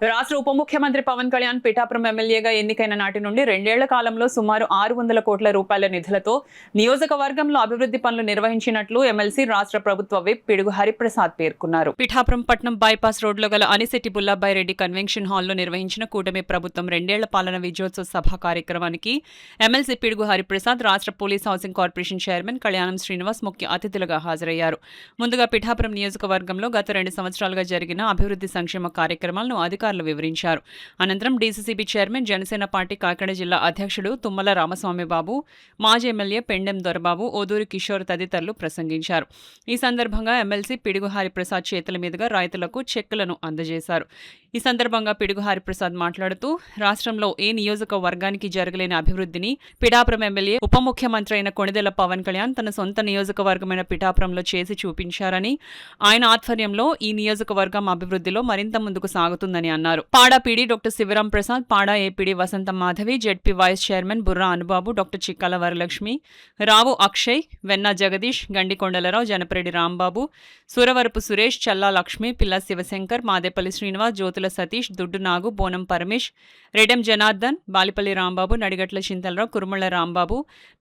రాష్ట్ర ఉప ముఖ్యమంత్రి పవన్ కళ్యాణ్ పిఠాపురం ఎమ్మెల్యేగా ఎన్నికైన నాటి నుండి 2 ఏళ్ల కాలంలో సుమారు 600 కోట్ల రూపాయల నిధులతో నియోజకవర్గంలో అభివృద్ధి పనులు నిర్వహించినట్లు ఎమ్మెల్సీ రాష్ట్ర ప్రభుత్వ విప్ పిడుగు హరిప్రసాద్ పేర్కొన్నారు. పిఠాపురం పట్నం బైపాస్ రోడ్లో గల అనిశెట్టి బుల్లాబాయ్ రెడ్డి కన్వెన్షన్ హాల్లో నిర్వహించిన కూటమి ప్రభుత్వం 2 ఏళ్ల పాలన విజయోత్సవ సభ కార్యక్రమానికి ఎమ్మెల్సీ పిడుగు హరిప్రసాద్, రాష్ట్ర పోలీస్ హౌసింగ్ కార్పొరేషన్ చైర్మన్ కళ్యాణం శ్రీనివాస్ ముఖ్య అతిథులుగా హాజరయ్యారు. ముందుగా పిఠాపురం నియోజకవర్గంలో గత 2 సంవత్సరాలుగా జరిగిన అభివృద్ధి సంక్షేమ కార్యక్రమాలను అధికారులు వివరించారు. అనంతరం DCCB chairman, Janasena party Kakinada జిల్లా అధ్యక్షుడు తుమ్మల రామస్వామి బాబు, మాజీ ఎమ్మెల్యే పెండెం దొరబాబు, ఓదూరి కిషోర్ తదితరులు ప్రసంగించారు. ఈ సందర్భంగా ఎమ్మెల్సీ పిడుగు హరిప్రసాద్ చేతుల మీదుగా రైతులకు చెక్కులను అందజేశారు. ఈ సందర్భంగా పిడుగు హరిప్రసాద్ మాట్లాడుతూ, రాష్ట్రంలో ఏ నియోజకవర్గానికి జరగలేని అభివృద్ధిని పిఠాపురం ఎమ్మెల్యే ఉప ముఖ్యమంత్రి అయిన కొణిదెల పవన్ కళ్యాణ్ తన సొంత నియోజకవర్గమైన పిఠాపురంలో చేసి చూపించారని, ఆయన ఆధ్వర్యంలో ఈ నియోజకవర్గం అభివృద్ధిలో మరింత ముందుకు సాగుతుందని అన్నారు. పాడా PD doctor Sivaram Prasad, PADA APD Vasantha Madhavi, ZP vice chairman Burra Anubabu, doctor Chikkala Varalakshmi, Rao Akshay, Venna Jagadeesh, Gandikondalarao, Janapareddy Rambabu, Suravarapu Suresh, Challa Lakshmi, Pilla Sivashankar, Madepalli Srinivas, Jyothula Satish, దుడ్డు నాగు, బోనం పరమేష్, రెడెం జనార్దన్, బాలిపల్లి రాంబాబు, నడిగట్ల చింతలరావు, కురుమళ్ల రాంబాబు,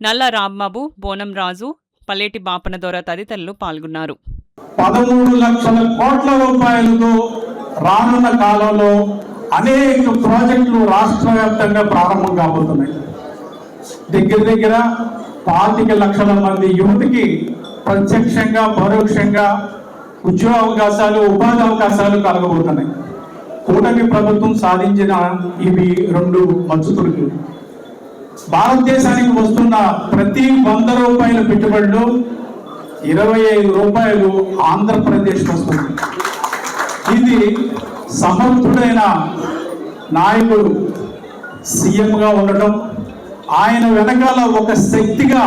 నల్ల రాంబాబు, బోనం రాజు, పల్లేటి బాపన దొర తదితరులు పాల్గొన్నారు. 13 లక్షల కోట్ల రూపాయలతో రానున్న కాలంలో అనేక ప్రాజెక్టులు రాష్ట్ర వ్యాప్తంగా ప్రారంభం కాబోతున్నాయి. దగ్గర 25 లక్షల మంది యువతికి ప్రత్యక్షంగా పరోక్షంగా ఉద్యోగ అవకాశాలు, ఉపాధి అవకాశాలు కలగబోతున్నాయి. కూటమి ప్రభుత్వం సాధించిన ఇవి 2 మచ్చుతులు. భారతదేశానికి వస్తున్న ప్రతి 100 రూపాయల పెట్టుబడిలో 25 రూపాయలు ఆంధ్రప్రదేశ్ వస్తుంది. ఇది సమర్థుడైన నాయకుడు సీఎంగా ఉండటం, ఆయన వెనకాల ఒక శక్తిగా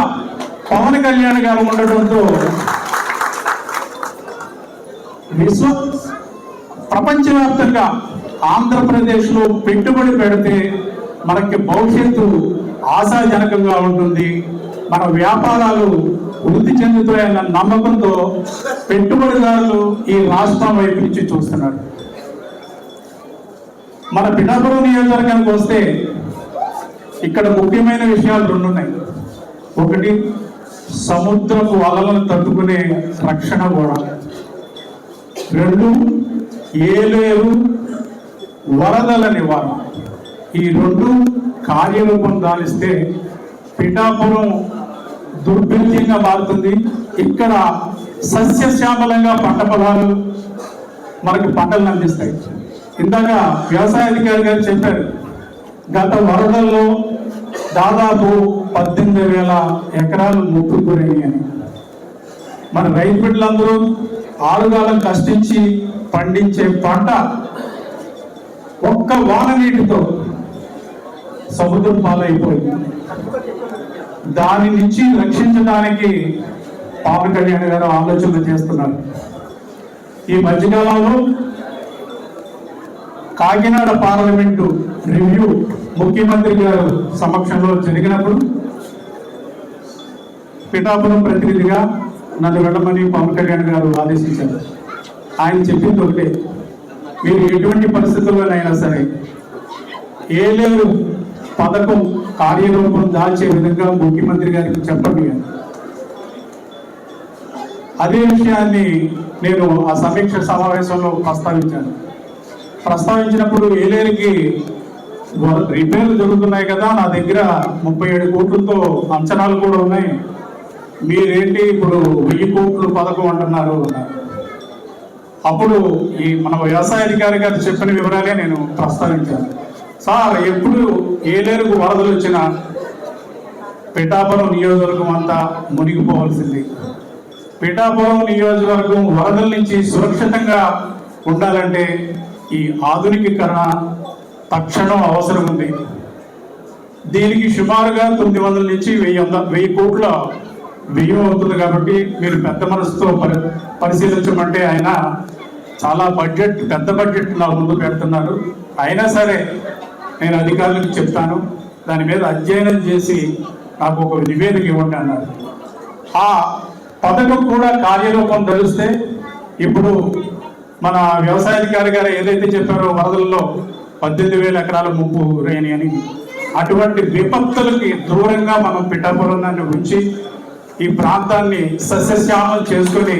పవన్ కళ్యాణ్ గారు ఉండటంతో ప్రపంచవ్యాప్తంగా ఆంధ్రప్రదేశ్లో పెట్టుబడి పెడితే మనకి భవిష్యత్తు ఆశాజనకంగా ఉంటుంది, మన వ్యాపారాలు వృద్ధి చెందుతాయన్న నమ్మకంతో పెట్టుబడిదారులు ఈ రాష్ట్రం వైపు నుంచి చూస్తున్నారు. మన పిఠాపురం నియోజకవర్గానికి వస్తే ఇక్కడ ముఖ్యమైన విషయాలు 2 ఉన్నాయి. ఒకటి, సముద్రపు అలలను తట్టుకునే రక్షణ గోడ. 2, ఏలేరు వరదల నివారణ. ఈ 2 కార్యరూపం దాలిస్తే పిఠాపురం దుర్భిక్షంగా మారుతుంది. ఇక్కడ సస్యశ్యామలంగా పంట పొలాలు మనకి పంటలను అందిస్తాయి. ఇందాక వ్యవసాయ అధికారి గారు చెప్పారు, గత వరదల్లో దాదాపు 18,000 ఎకరాలు ముక్కుకుపోయాయి అని. మన రైతు బిడ్డలందరూ ఆరుగాలం కష్టించి పండించే పంట ఒక్క వాన నీటితో సముద్రం పాలైపోయింది. దాని నుంచి రక్షించడానికి పవన్ కళ్యాణ్ గారు ఆలోచన చేస్తున్నారు. ఈ మధ్యకాలంలో కాకినాడ పార్లమెంటు రివ్యూ ముఖ్యమంత్రి గారు సమక్షంలో జరిగినప్పుడు పిఠాపురం ప్రతినిధిగా నన్ను వెళ్ళమని పవన్ కళ్యాణ్ గారు ఆదేశించారు. ఆయన చెప్పింది ఒకటే, మీరు ఎటువంటి పరిస్థితుల్లోనైనా సరే ఏలేరు పథకం కార్యరూపం దాల్చే విధంగా ముఖ్యమంత్రి గారికి చెప్పండి. అదే విషయాన్ని నేను ఆ సమీక్ష సమావేశంలో ప్రస్తావించినప్పుడు ఏలేరుకి రిపేర్లు జరుగుతున్నాయి కదా, నా దగ్గర 37 కోట్లతో అంచనాలు కూడా ఉన్నాయి, మీరేంటి ఇప్పుడు 1000 కోట్లు పథకం అంటున్నారు అన్నారు. అప్పుడు ఈ మన వ్యవసాయ అధికారి గారు చెప్పిన వివరాలే నేను ప్రస్తావించాను. సార్, ఎప్పుడు ఏలేరుకు వరదలు వచ్చినా పిఠాపురం నియోజకవర్గం అంతా మునిగిపోవాల్సింది. పిఠాపురం నియోజకవర్గం వరదల నుంచి సురక్షితంగా ఉండాలంటే ఈ ఆధునికీకరణ తక్షణం అవసరం ఉంది. దీనికి సుమారుగా 900 నుంచి 1000 కోట్ల వ్యయం అవుతుంది. కాబట్టి మీరు పెద్ద మనసుతో పరిశీలించమంటే ఆయన చాలా పెద్ద బడ్జెట్ నా ముందు పెడుతున్నారు. అయినా సరే నేను అధికారులకు చెప్తాను, దాని మీద అధ్యయనం చేసి నాకు ఒక నివేదిక ఇవ్వండి అన్నారు. ఆ పథకం కూడా కార్యరూపం ధరిస్తే ఇప్పుడు మన వ్యవసాయాధికారి గారు ఏదైతే చెప్పారో వరదల్లో 18,000 ఎకరాల ముప్పు రేని అని, అటువంటి విపత్తులకి దూరంగా మనం పిఠాపురాన్ని ఉంచి ఈ ప్రాంతాన్ని సస్యశ్యామం చేసుకొని